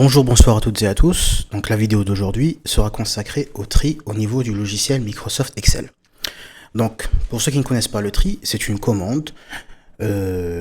Bonjour, bonsoir à toutes et à tous. Donc la vidéo d'aujourd'hui sera consacrée au tri au niveau du logiciel Microsoft Excel. Donc pour ceux qui ne connaissent pas le tri, c'est une commande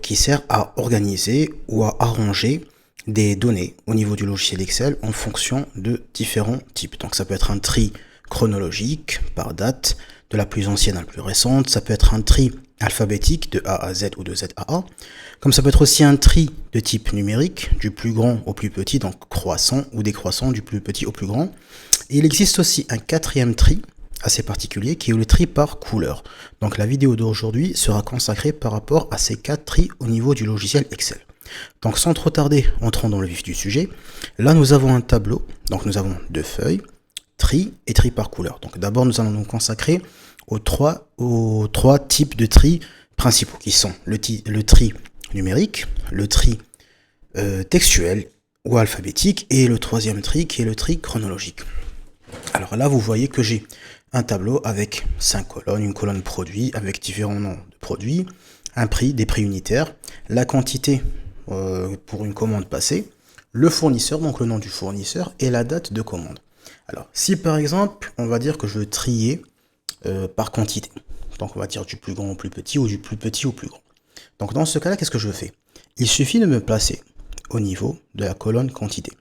qui sert à organiser ou à arranger des données au niveau du logiciel Excel en fonction de différents types. Donc ça peut être un tri chronologique par date, de la plus ancienne à la plus récente, ça peut être un tri alphabétique de A à Z ou de Z à A, comme ça peut être aussi un tri de type numérique, du plus grand au plus petit, donc croissant ou décroissant du plus petit au plus grand. Et il existe aussi un quatrième tri assez particulier qui est le tri par couleur. Donc la vidéo d'aujourd'hui sera consacrée par rapport à ces quatre tris au niveau du logiciel Excel. Donc sans trop tarder, entrons dans le vif du sujet. Là nous avons un tableau, donc nous avons deux feuilles, tri et tri par couleur. Donc d'abord nous allons nous consacrer aux trois types de tri principaux qui sont le tri numérique, le tri textuel ou alphabétique et le troisième tri qui est le tri chronologique. Alors là vous voyez que j'ai un tableau avec 5 colonnes, une colonne produit avec différents noms de produits, un prix, des prix unitaires, la quantité pour une commande passée, le fournisseur, donc le nom du fournisseur et la date de commande. Alors si par exemple on va dire que je veux trier par quantité, donc on va dire du plus grand au plus petit ou du plus petit au plus grand. Donc dans ce cas-là, qu'est-ce que je fais? Il suffit de me placer au niveau de la colonne quantité.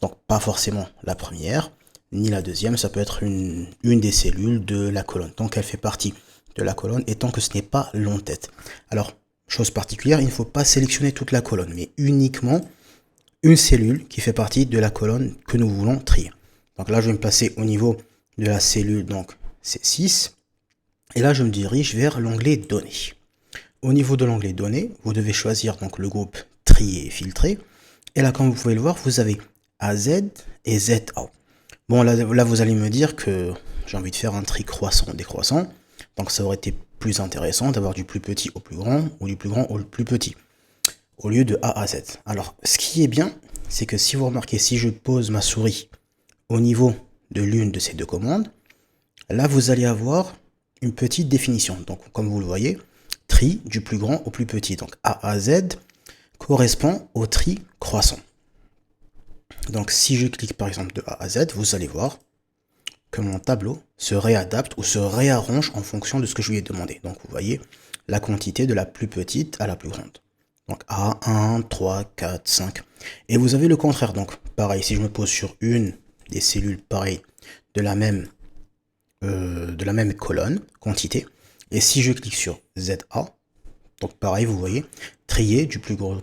Donc pas forcément la première, ni la deuxième, ça peut être une des cellules de la colonne. Donc elle fait partie de la colonne et tant que ce n'est pas l'entête. Alors, chose particulière, il ne faut pas sélectionner toute la colonne, mais uniquement une cellule qui fait partie de la colonne que nous voulons trier. Donc là, je vais me placer au niveau de la cellule, donc C6. Et là, je me dirige vers l'onglet Données. Au niveau de l'onglet Données, vous devez choisir donc le groupe Trier et Filtrer. Et là, comme vous pouvez le voir, vous avez AZ et ZA. Bon, là, vous allez me dire que j'ai envie de faire un tri croissant-décroissant. Donc, ça aurait été plus intéressant d'avoir du plus petit au plus grand ou du plus grand au plus petit, au lieu de A à Z. Alors, ce qui est bien, c'est que si vous remarquez, si je pose ma souris au niveau de l'une de ces deux commandes, là, vous allez avoir une petite définition. Donc, comme vous le voyez, tri du plus grand au plus petit. Donc, A à Z correspond au tri croissant. Donc, si je clique par exemple de A à Z, vous allez voir que mon tableau se réadapte ou se réarrange en fonction de ce que je lui ai demandé. Donc, vous voyez la quantité de la plus petite à la plus grande. Donc, A, 1, 3, 4, 5. Et vous avez le contraire. Donc, pareil, si je me pose sur une des cellules, pareil, de la même colonne, quantité, et si je clique sur ZA, donc pareil, vous voyez, trier du plus grand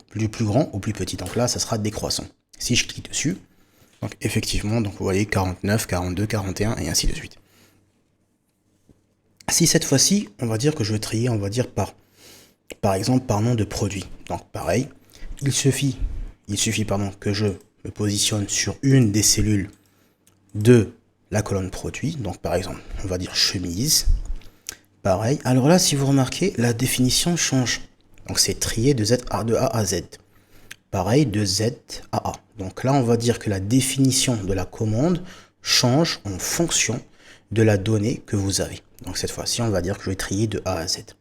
au plus petit. Donc là, ça sera décroissant. Si je clique dessus, donc effectivement, donc vous voyez 49, 42, 41 et ainsi de suite. Si cette fois-ci, on va dire que je veux trier, on va dire par exemple par nom de produit. Donc pareil, il suffit que je me positionne sur une des cellules de la colonne produit. Donc par exemple, on va dire chemise. Pareil. Alors là, si vous remarquez, la définition change. Donc c'est trier de A à Z. Pareil, de Z à A. Donc là, on va dire que la définition de la commande change en fonction de la donnée que vous avez. Donc cette fois-ci, on va dire que je vais trier de A à Z.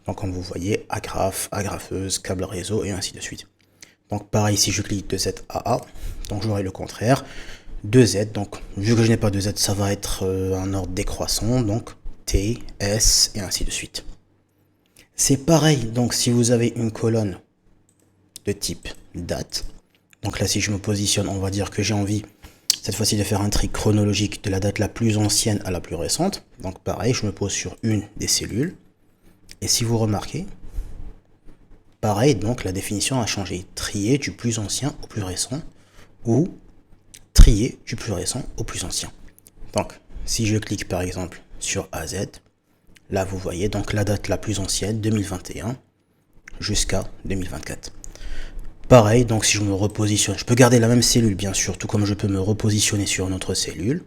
Donc comme vous voyez, agrafe, agrafeuse, câble réseau et ainsi de suite. Donc pareil, si je clique de Z à A, donc j'aurai le contraire. De Z, donc vu que je n'ai pas de Z, ça va être un ordre décroissant, donc T, S et ainsi de suite. C'est pareil, donc si vous avez une colonne de type date, donc là si je me positionne, on va dire que j'ai envie cette fois-ci de faire un tri chronologique de la date la plus ancienne à la plus récente. Donc pareil, je me pose sur une des cellules, et si vous remarquez, pareil, donc la définition a changé, trier du plus ancien au plus récent, ou trier du plus récent au plus ancien. Donc si je clique par exemple sur AZ, là vous voyez donc la date la plus ancienne, 2021 jusqu'à 2024. Pareil, donc si je me repositionne, je peux garder la même cellule bien sûr, tout comme je peux me repositionner sur une autre cellule.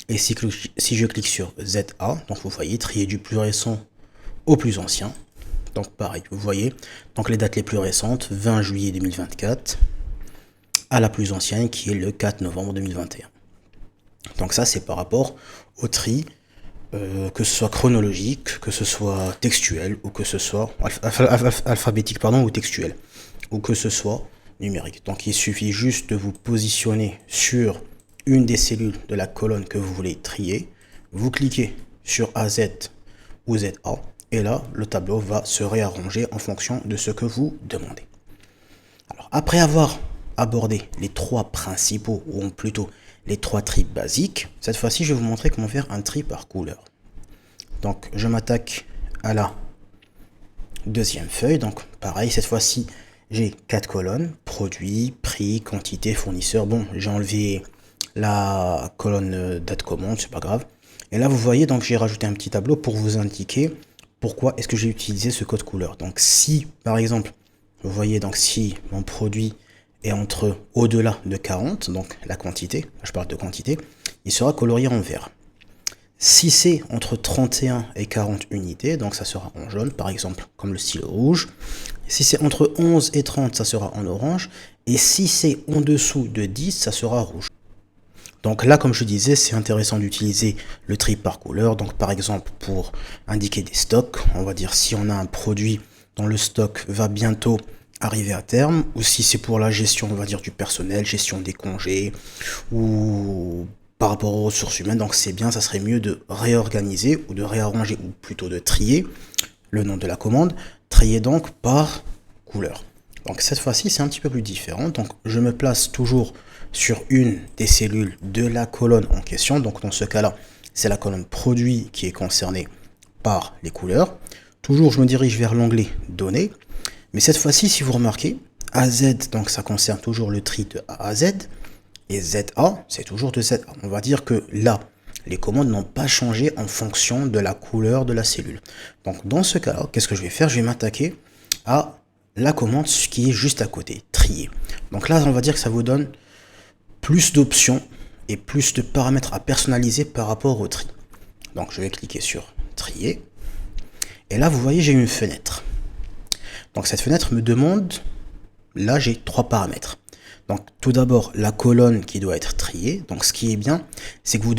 Et si je clique sur ZA, donc vous voyez trier du plus récent au plus ancien. Donc pareil, vous voyez, donc les dates les plus récentes, 20 juillet 2024, à la plus ancienne qui est le 4 novembre 2021. Donc ça c'est par rapport au tri, que ce soit chronologique, que ce soit textuel, ou que ce soit alphabétique ou textuel, ou que ce soit numérique. Donc il suffit juste de vous positionner sur une des cellules de la colonne que vous voulez trier. Vous cliquez sur AZ ou ZA et là le tableau va se réarranger en fonction de ce que vous demandez. Alors après avoir abordé les trois principaux, ou plutôt les trois tris basiques, cette fois-ci je vais vous montrer comment faire un tri par couleur. Donc je m'attaque à la deuxième feuille. Donc pareil, cette fois-ci j'ai 4 colonnes: produit, prix, quantité, fournisseur. Bon, j'ai enlevé la colonne date commande, c'est pas grave. Et là vous voyez, donc j'ai rajouté un petit tableau pour vous indiquer pourquoi est-ce que j'ai utilisé ce code couleur. Donc si par exemple vous voyez, donc si mon produit est entre au-delà de 40, donc la quantité, je parle de quantité, il sera colorié en vert. Si c'est entre 31 et 40 unités, donc ça sera en jaune, par exemple, comme le stylo rouge. Si c'est entre 11 et 30, ça sera en orange. Et si c'est en dessous de 10, ça sera rouge. Donc là, comme je disais, c'est intéressant d'utiliser le tri par couleur. Donc par exemple, pour indiquer des stocks, on va dire si on a un produit dont le stock va bientôt arriver à terme, ou si c'est pour la gestion, on va dire, du personnel, gestion des congés, ou par rapport aux ressources humaines. Donc c'est bien, ça serait mieux de réorganiser ou de réarranger, ou plutôt de trier le nom de la commande, trier donc par couleur. Donc cette fois-ci c'est un petit peu plus différent. Donc je me place toujours sur une des cellules de la colonne en question. Donc dans ce cas-là, c'est la colonne produit qui est concernée par les couleurs. Toujours je me dirige vers l'onglet données. Mais cette fois-ci, si vous remarquez, AZ, donc ça concerne toujours le tri de A à Z. Et ZA, c'est toujours de ZA. On va dire que là, les commandes n'ont pas changé en fonction de la couleur de la cellule. Donc dans ce cas-là, qu'est-ce que je vais faire? Je vais m'attaquer à la commande qui est juste à côté, trier. Donc là, on va dire que ça vous donne plus d'options et plus de paramètres à personnaliser par rapport au tri. Donc je vais cliquer sur trier. Et là, vous voyez, j'ai une fenêtre. Donc cette fenêtre me demande, là j'ai 3 paramètres. Donc tout d'abord la colonne qui doit être triée. Donc ce qui est bien, c'est que vous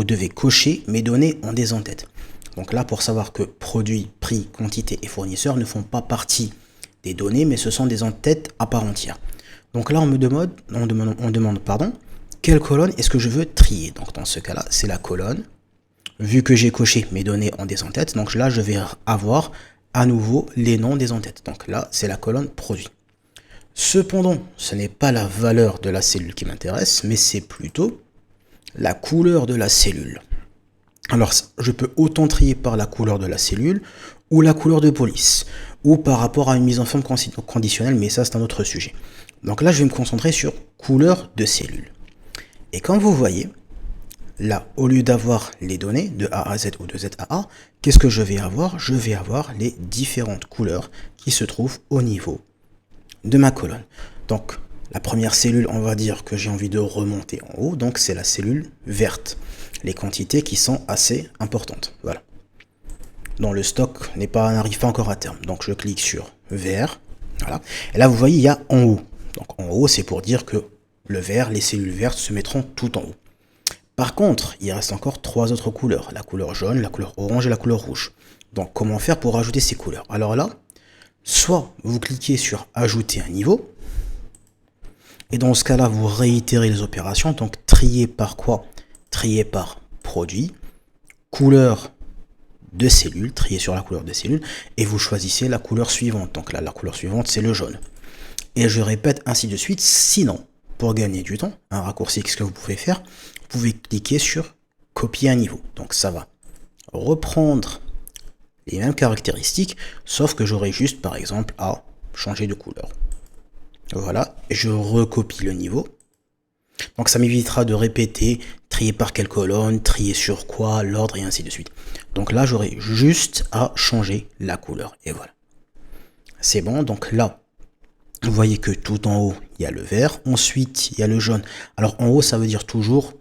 devez cocher mes données en des en-tête. Donc là, pour savoir que produit, prix, quantité et fournisseur ne font pas partie des données, mais ce sont des en-têtes à part entière. Donc là on demande quelle colonne est-ce que je veux trier. Donc dans ce cas-là, c'est la colonne. Vu que j'ai coché mes données en des en-tête, donc là je vais avoir à nouveau les noms des en-têtes. Donc là, c'est la colonne produit. Cependant, ce n'est pas la valeur de la cellule qui m'intéresse, mais c'est plutôt la couleur de la cellule. Alors, je peux autant trier par la couleur de la cellule, ou la couleur de police, ou par rapport à une mise en forme conditionnelle, mais ça, c'est un autre sujet. Donc là, je vais me concentrer sur couleur de cellule. Et comme vous voyez, là, au lieu d'avoir les données de A à Z ou de Z à A, qu'est-ce que je vais avoir? Je vais avoir les différentes couleurs qui se trouvent au niveau de ma colonne. Donc, la première cellule, on va dire que j'ai envie de remonter en haut, donc c'est la cellule verte. Les quantités qui sont assez importantes, voilà. Dont le stock n'arrive pas encore à terme. Donc, je clique sur vert, voilà. Et là, vous voyez, il y a en haut. Donc, en haut, c'est pour dire que le vert, les cellules vertes se mettront tout en haut. Par contre, il reste encore 3 autres couleurs. La couleur jaune, la couleur orange et la couleur rouge. Donc, comment faire pour ajouter ces couleurs? Alors là, soit vous cliquez sur ajouter un niveau. Et dans ce cas-là, vous réitérez les opérations. Donc, trier par quoi? Trier par produit, couleur de cellule, trier sur la couleur de cellule. Et vous choisissez la couleur suivante. Donc là, la couleur suivante, c'est le jaune. Et je répète ainsi de suite. Sinon, pour gagner du temps, un raccourci, qu'est-ce que vous pouvez faire? Vous pouvez cliquer sur copier un niveau. Donc ça va reprendre les mêmes caractéristiques, sauf que j'aurai juste par exemple à changer de couleur. Voilà, je recopie le niveau. Donc ça m'évitera de répéter, trier par quelle colonne, trier sur quoi, l'ordre et ainsi de suite. Donc là j'aurai juste à changer la couleur. Et voilà. C'est bon, donc là, vous voyez que tout en haut, il y a le vert. Ensuite, il y a le jaune. Alors en haut, ça veut dire toujours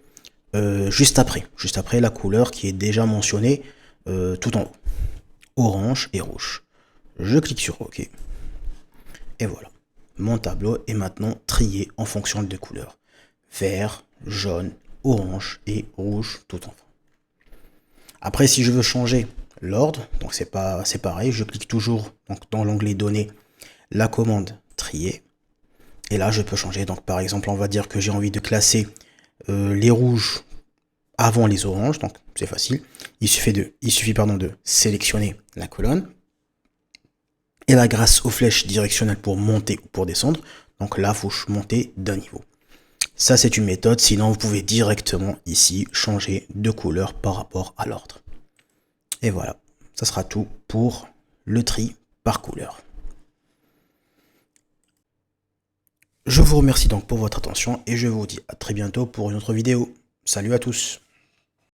juste après la couleur qui est déjà mentionnée tout en haut. Orange et rouge. Je clique sur OK. Et voilà. Mon tableau est maintenant trié en fonction des couleurs. Vert, jaune, orange et rouge tout en haut. Après, si je veux changer l'ordre, donc c'est pareil, je clique toujours donc, dans l'onglet données, la commande trier. Et là, je peux changer. Donc, par exemple, on va dire que j'ai envie de classer les rouges avant les oranges. Donc, c'est facile. Il suffit de sélectionner la colonne. Et là, grâce aux flèches directionnelles pour monter ou pour descendre, donc là, il faut monter d'un niveau. Ça, c'est une méthode. Sinon, vous pouvez directement ici changer de couleur par rapport à l'ordre. Et voilà, ça sera tout pour le tri par couleur. Je vous remercie donc pour votre attention et je vous dis à très bientôt pour une autre vidéo. Salut à tous!